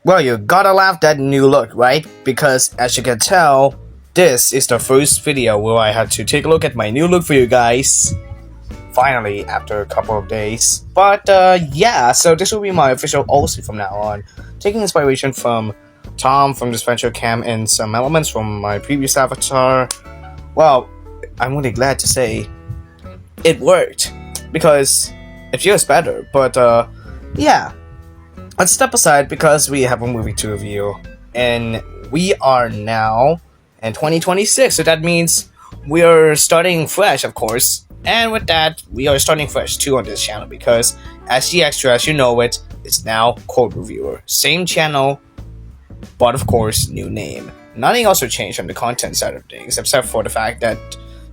Well, you gotta love that new look, right? Because as you can tell, this is the first video where I had to take a look at my new look for you guys. Finally, after a couple of days. But yeah, so this will be my official OC from now on. Taking inspiration from Tom from this Venture Camp and some elements from my previous avatar. Well, I'm really glad to say it worked. Because it feels better. But yeah. Let's step aside because we have a movie to review, and we are now in 2026, so that means we are starting fresh, of course, and with that, we are starting fresh too on this channel because as the extra, as you know it's now Code Reviewer. Same channel, but of course, new name. Nothing also changed on the content side of things, except for the fact that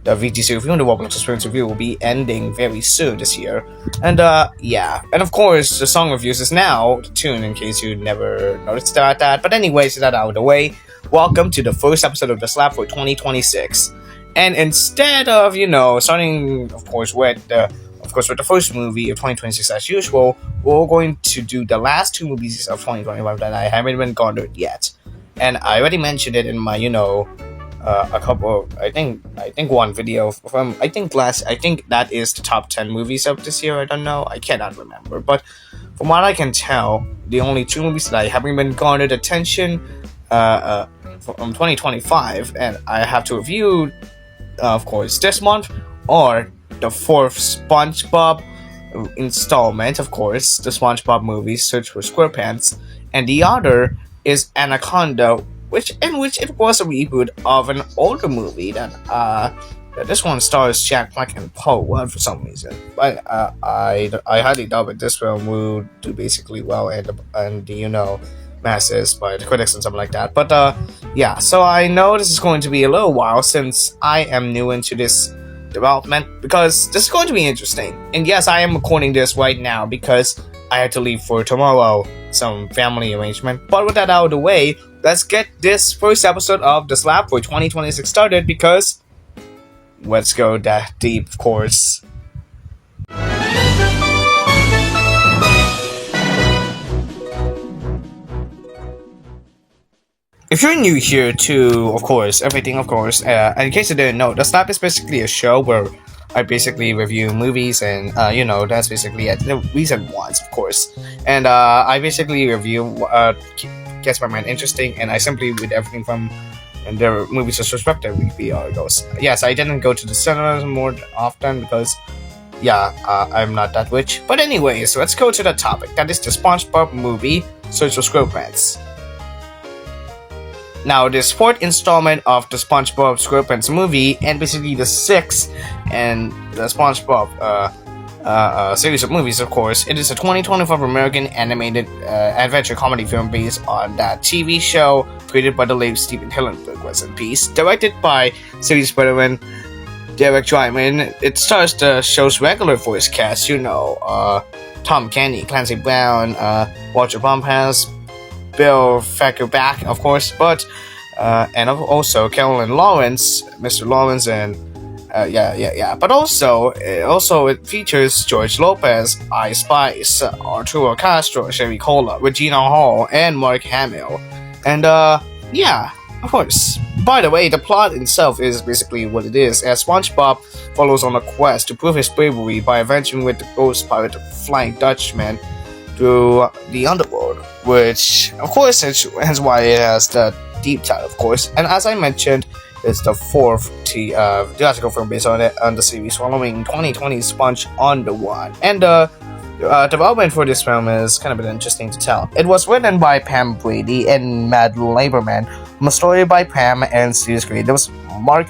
the VGC review and the Roblox Experience review will be ending very soon this year. And yeah. And of course, the song reviews is now the tune in case you never noticed that. But anyways, that out of the way, welcome to the first episode of The Slap for 2026. And instead of, starting, of course, with the first movie of 2026 as usual, we're going to do the last two movies of 2025 that I haven't even garnered yet. And I already mentioned it in my, a couple of, I think one video from, I think that is the top 10 movies of this year. I don't know, I cannot remember, but from what I can tell, the only two movies that I haven't been garnered attention from 2025 and I have to review, of course, this month, or the fourth SpongeBob installment, of course, the SpongeBob movie Search for SquarePants, and the other is Anaconda, which it was a reboot of an older movie that this one stars Jack Black and Paul Rudd for some reason. But I highly doubt that this film will do basically well and the masses by the critics and something like that. But yeah, so I know this is going to be a little while since I am new into this development because this is going to be interesting. And yes, I am recording this right now because I had to leave for tomorrow, some family arrangement. But with that out of the way, let's get this first episode of The Slap for 2026 started because let's go that deep, of course. If you're new here to, of course, everything, of course, and in case you didn't know, The Slap is basically a show where I basically review movies and, that's basically it. The recent ones, of course. And I basically review gets my mind interesting, and I simply read everything from their movies' perspective articles. Yes, I didn't go to the cinemas more often because, I'm not that rich. But anyways, let's go to the topic. That is the SpongeBob movie, Search for SquarePants. Now, this fourth installment of the SpongeBob SquarePants movie, and basically the sixth and the SpongeBob series of movies, of course, it is a 2025 American animated adventure comedy film based on that TV show created by the late Steven Hillenburg, rest in peace, directed by series veteran Derek Dryman. It stars the show's regular voice cast, Tom Kenny, Clancy Brown, Walter Bompas, Bill Fackerback, of course, but and also Carolyn Lawrence, Mr. Lawrence, and but also it features George Lopez, Ice Spice, Arturo Castro, Sherry Cola, Regina Hall, and Mark Hamill, and of course. By the way, the plot itself is basically what it is, as SpongeBob follows on a quest to prove his bravery by adventuring with the ghost pirate Flying Dutchman through the underworld, which, of course, hence why it has the deep title, of course. And as I mentioned, it's the fourth theatrical film based on the series, following 2020's Sponge on the One. And the development for this film is kind of interesting to tell. It was written by Pam Brady and Matt Laberman, from a story by Pam and series creators Mark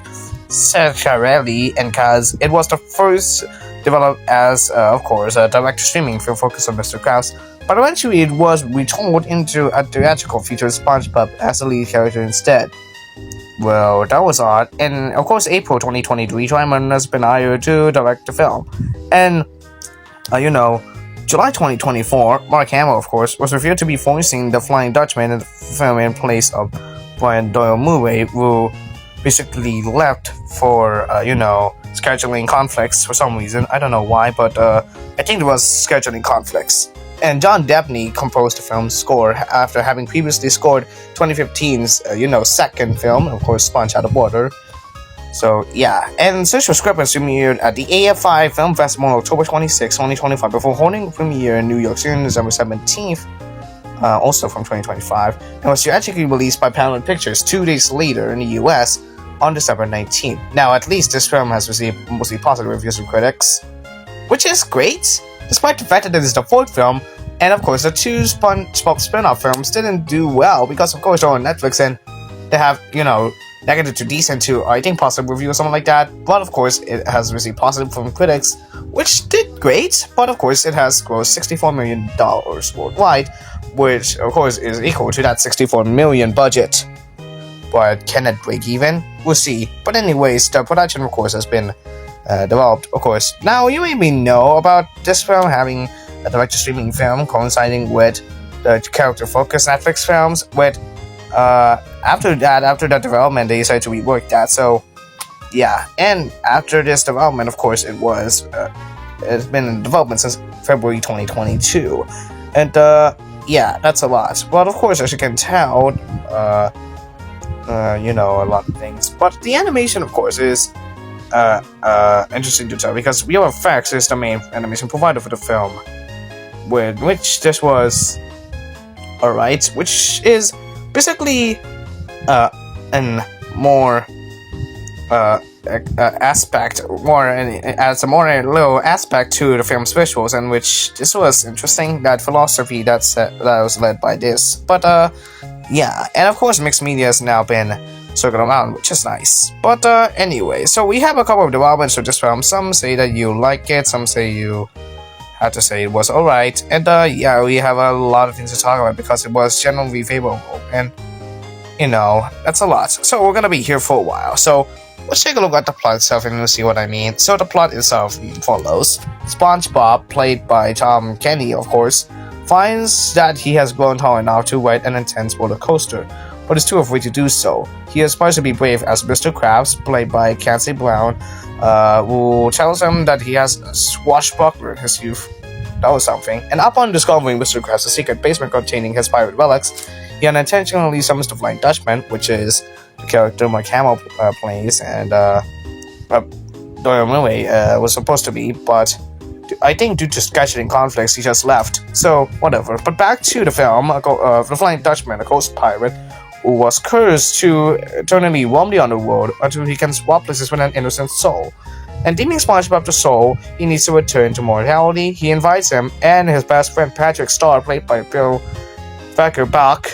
Ceccarelli and Kaz. It was the first developed as, of course, a direct-to-streaming film focused on Mr. Krabs, but eventually it was retooled into a theatrical feature with SpongeBob as the lead character instead. Well, that was odd. In, of course, April 2023, Dryman has been hired to direct the film. And, July 2024, Mark Hamill, of course, was revealed to be voicing the Flying Dutchman in the film in place of Brian Doyle Murray, who basically left for, scheduling conflicts for some reason. I don't know why, but I think there was scheduling conflicts. And John Debney composed the film's score after having previously scored 2015's, second film, of course, Sponge Out of Water. So, yeah. And Social SquarePants premiered at the AFI Film Festival on October 26, 2025, before holding a premiere in New York City on December 17th, also from 2025, and was theatrically released by Paramount Pictures 2 days later in the US on December 19th. Now, at least this film has received mostly positive reviews from critics, which is great, despite the fact that it is the fourth film. And of course, the two SpongeBob spin-off films didn't do well because, of course, they're on Netflix and they have, negative to decent to, I think, positive review or something like that. But of course, it has received positive from critics, which did great. But of course, it has grossed $64 million worldwide, which of course is equal to that $64 million budget. But can it break even? We'll see. But anyways, the production, of course, has been developed, of course. Now, you maybe know about this film having a direct-to-streaming film coinciding with the character-focused Netflix films. With after that development, they decided to rework that. So, yeah. And after this development, of course, it's been in development since February 2022. And yeah, that's a lot. But of course, as you can tell, a lot of things. But the animation, of course, is interesting to tell because VFX is the main animation provider for the film, with which this was alright, which is basically an more aspect, adds a more little aspect to the film's visuals, and which this was interesting, that philosophy that was led by this. But yeah, and of course mixed media has now been circled around, which is nice. But anyway, so we have a couple of developments for this film. Some say that you like it, some say you had to say it was alright, and yeah, we have a lot of things to talk about because it was generally favorable, and that's a lot. So we're gonna be here for a while. So let's take a look at the plot itself and you'll see what I mean. So the plot itself follows. SpongeBob, played by Tom Kenny, of course, finds that he has grown tall enough to ride an intense roller coaster, but is too afraid to do so. He aspires to be brave as Mr. Krabs, played by Clancy Brown, who tells him that he has swashbuckler in his youth. That was something. And upon discovering Mr. Krabs' secret basement containing his pirate relics, he unintentionally summons the Flying Dutchman, which is the character Mark Hamill plays, and Doyle Murray was supposed to be, but I think due to scheduling conflicts, he just left. So, whatever. But back to the film, the Flying Dutchman, a ghost pirate, who was cursed to eternally roam the underworld until he can swap places with an innocent soul. And deeming SpongeBob the soul, he needs to return to mortality. He invites him and his best friend Patrick Star, played by Bill Bach,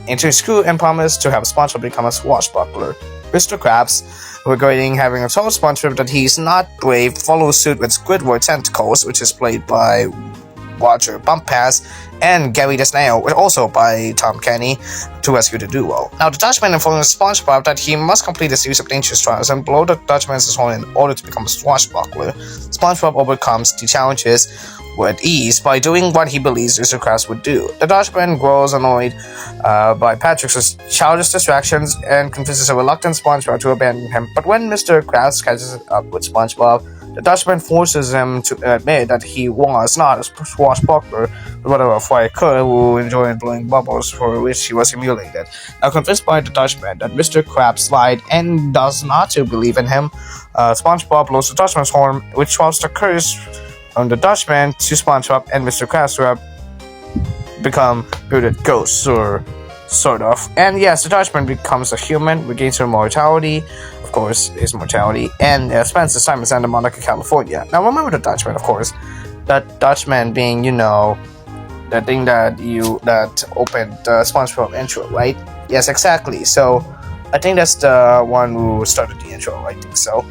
into his crew and promised to have SpongeBob become a swashbuckler. Mr. Krabs, regretting having told SpongeBob that he's not brave, follows suit with Squidward Tentacles, which is played by Roger Bumpass, and Gary the Snail, also by Tom Kenny, to rescue the duo. Now, the Dutchman informs SpongeBob that he must complete a series of dangerous trials and blow the Dutchman's horn in order to become a swashbuckler. SpongeBob overcomes the challenges with ease by doing what he believes Mr. Krabs would do. The Dutchman grows annoyed by Patrick's childish distractions and convinces a reluctant SpongeBob to abandon him. But when Mr. Krabs catches up with SpongeBob, the Dutchman forces him to admit that he was not a swashbuckler, but rather a friar who enjoyed blowing bubbles, for which he was humiliated. Now, convinced by the Dutchman that Mr. Krabs lied and does not to believe in him, SpongeBob blows the Dutchman's horn, which swaps the curse from the Dutchman to SpongeBob and Mr. Krabs, who have become bearded ghosts, or sort of. And yes, the Dutchman becomes a human, regains her mortality, of course, his mortality, and spends his time in Santa Monica, California. Now, remember the Dutchman, of course. That Dutchman being, the thing that opened the SpongeBob intro, right? Yes, exactly. So, I think that's the one who started the intro, I think so.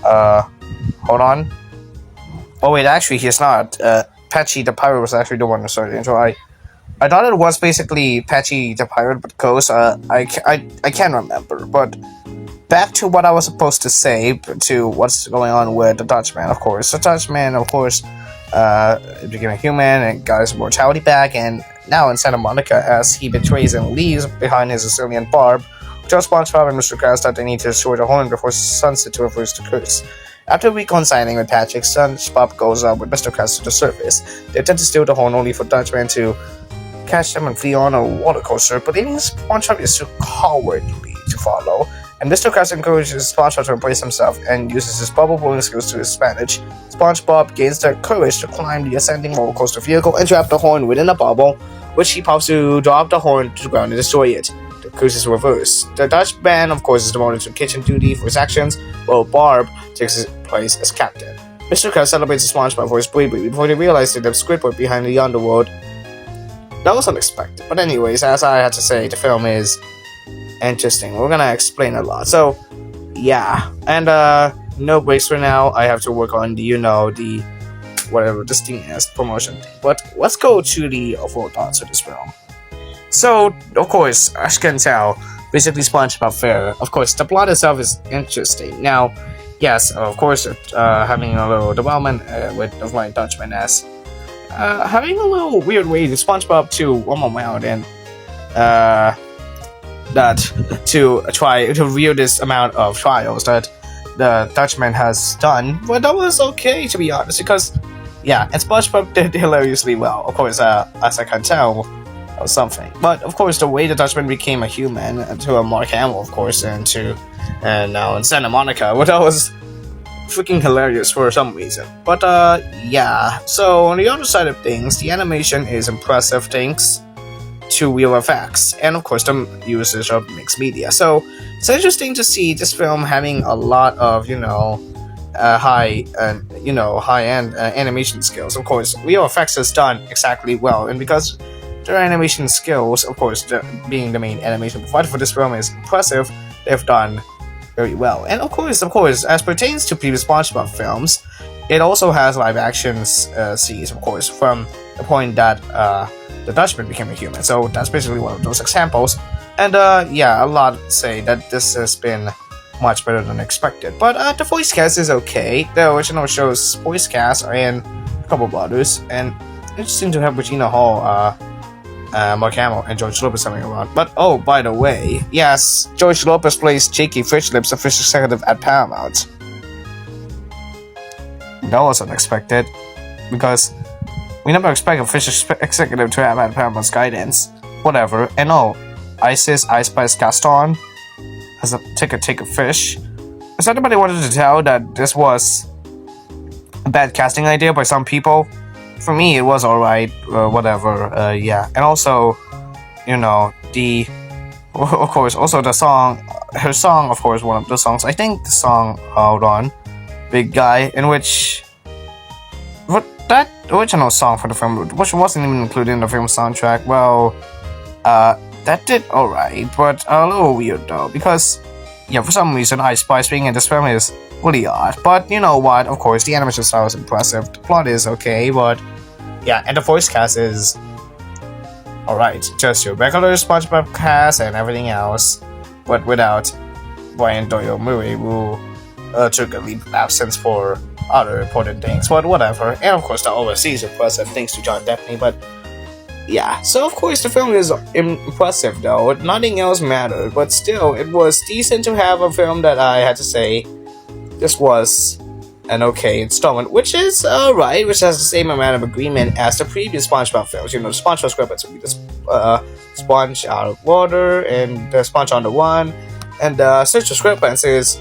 Hold on. Oh wait, actually, he's not. Patchy the Pirate was actually the one who started the intro. I thought it was basically Patchy the Pirate, but Ghost. I can't remember. But back to what I was supposed to say, to what's going on with the Dutchman, of course. The Dutchman, of course, became a human and got his mortality back, and now in Santa Monica, as he betrays and leaves behind his Sicilian barb, tells SpongeBob and Mr. Krabs that they need to destroy the horn before sunset to reverse the curse. After reconciling with Patrick, SpongeBob goes up with Mr. Krabs to the surface. They attempt to steal the horn only for Dutchman to catch them and flee on a water coaster, but even SpongeBob is too cowardly to follow, and Mr. Krabs encourages SpongeBob to embrace himself and uses his bubble blowing skills to his advantage. SpongeBob gains the courage to climb the ascending roller coaster vehicle and trap the horn within a bubble, which he pops to drop the horn to the ground and destroy it. The cruise is reversed. The Dutchman, of course, is demoted to kitchen duty for his actions, while Barb takes his place as captain. Mr. Krabs celebrates SpongeBob for his bravery before they realize that there's Squidward behind the underworld. That was unexpected. But anyways, as I had to say, the film is interesting. We're gonna explain a lot. So, yeah. And, no breaks for now. I have to work on the whatever this thing is, promotion thing. But let's go to the overall thoughts of this film. So, of course, as you can tell, basically SpongeBob Fair. Of course, the plot itself is interesting. Now, yes, of course, having a little development with the Flying Dutchman as having a little weird way to SpongeBob to roam around and that to try to review this amount of trials that the Dutchman has done. But that was okay, to be honest, because yeah, and SpongeBob did hilariously well. Of course, as I can tell, that was something. But of course, the way the Dutchman became a human to a Mark Hamill, of course, and now in Santa Monica, well, that was freaking hilarious for some reason. But yeah, so on the other side of things, the animation is impressive thanks to real effects and of course the usage of mixed media. So it's interesting to see this film having a lot of high-end animation skills. Of course, real effects is done exactly well, and because their animation skills, of course, being the main animation provider for this film is impressive, they've done very well. And of course, as pertains to previous SpongeBob films, it also has live action scenes, of course, from the point that the Dutchman became a human. So that's basically one of those examples. And yeah, a lot say that this has been much better than expected. But the voice cast is okay. The original show's voice cast are in a couple of others, and it seemed to have Regina Hall, Mark Hamill, and George Lopez coming around. But oh, by the way, yes, George Lopez plays Jakey Fridge-Lips, a fish executive at Paramount. That was unexpected, because we never expect a fish executive to have had Paramount's guidance. Whatever. And oh, Ice Spice Gaston has a take a fish. If anybody wanted to tell that this was a bad casting idea by some people, for me it was alright. Whatever. Yeah. And also, of course, also the song, her song, of course, one of the songs. I think the song, hold on, Big Guy, in which that original song for the film, which wasn't even included in the film soundtrack, well, that did alright, but a little weird though, because, yeah, for some reason, Ice Spice being in this film is really odd. But you know what, of course, the animation style is impressive, the plot is okay, but, yeah, and the voice cast is alright, just your regular SpongeBob cast and everything else, but without Brian Doyle Murray, who took a leave of absence for other important things, but whatever. And of course the overseas impressive thanks to John Deppney. But yeah, so of course the film is impressive though, nothing else mattered, but still it was decent to have a film that I had to say this was an okay installment, which is alright, which has the same amount of agreement as the previous SpongeBob films. The SpongeBob SquarePants would be the Sponge Out of Water and the Sponge on the One, and Search for SquarePants is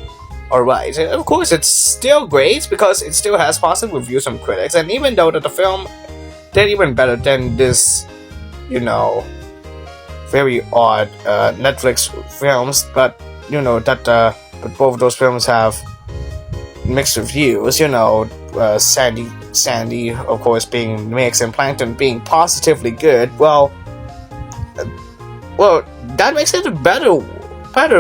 alright. Of course, it's still great because it still has positive reviews from critics, and even though that the film did even better than this, very odd Netflix films, but but both of those films have mixed reviews. Sandy, of course, being mixed, and Plankton being positively good. Well, that makes it a better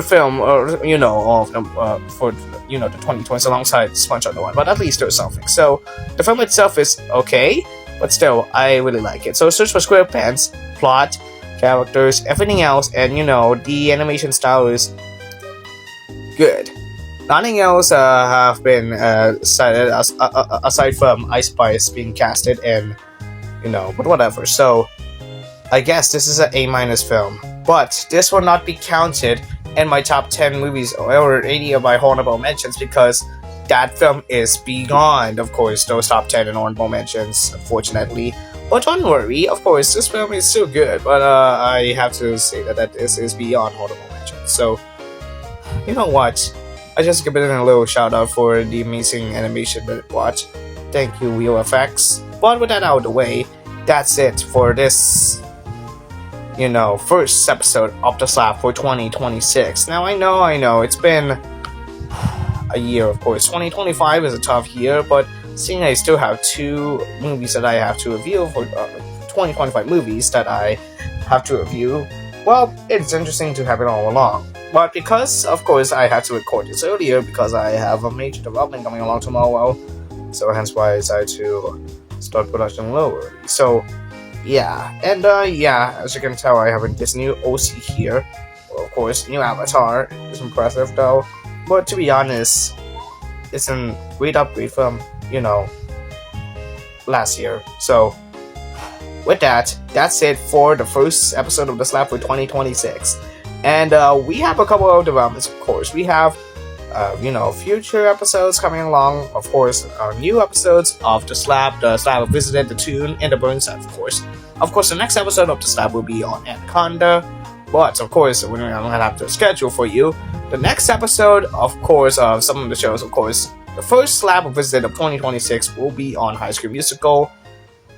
film, or for the 2020s alongside Sponge on the One, but at least there's something. So the film itself is okay, but still I really like it. So Search for SquarePants, plot, characters, everything else, and the animation style is good. Nothing else have been cited aside from Ice Spice being casted, and but whatever. So I guess this is an A- film, but this will not be counted in my top 10 movies or 80 of my honorable mentions, because that film is beyond, of course, those top 10 and honorable mentions, unfortunately. But don't worry, of course, this film is still good, but I have to say that this is beyond honorable mentions. So, you know what? I just give it a little shout out for the amazing animation that it watched. Thank you, VFX. But with that out of the way, that's it for this, first episode of The Slap for 2026. Now, I know, it's been a year, of course. 2025 is a tough year, but seeing I still have 2 movies that I have to review for 2025 movies that I have to review, well, it's interesting to have it all along. But because, of course, I had to record this earlier because I have a major development coming along tomorrow, so hence why I decided to start production a little early. So, yeah. And, as you can tell, I have this new OC here. Well, of course, new avatar. It's impressive, though. But to be honest, it's a great upgrade from, last year. So, with that, that's it for the first episode of The Slap for 2026. And we have a couple of developments, of course. We have, future episodes coming along. Of course, new episodes of The Slap Visited, The Tune, and The Burnside, of course. Of course, the next episode of The Slap will be on Anaconda. But, of course, we're going to have to schedule for you. The next episode, of course, of some of the shows, of course, the first Slap Visited of 2026 will be on High School Musical.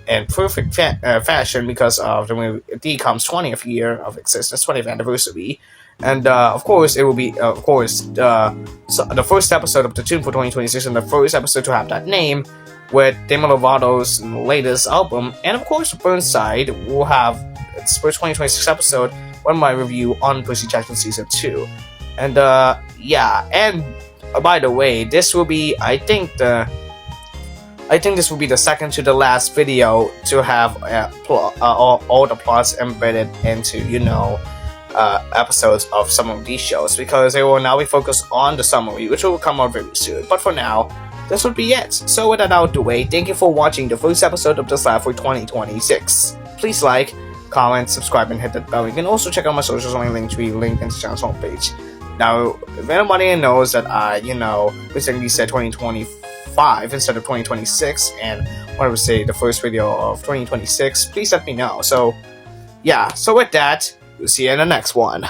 In perfect fashion because of the movie DCOM's 20th year of existence, 20th anniversary, and of course it will be the first episode of The Tune for 2026 and the first episode to have that name with Demi Lovato's latest album, and of course Burnside will have its first 2026 episode when my review on Percy Jackson Season 2, and and by the way, this will be I think this will be the second to the last video to have all the plots embedded into, episodes of some of these shows, because they will now be focused on the summary, which will come out very soon. But for now, this would be it. So with that out of the way, thank you for watching the first episode of The Slap for 2026. Please like, comment, subscribe, and hit that bell. You can also check out my socials on my Linktree link in the channel's homepage. Now, if anybody knows that I, recently said 2025 instead of 2026, and what I would say the first video of 2026, please let me know. So, yeah, so with that, we'll see you in the next one.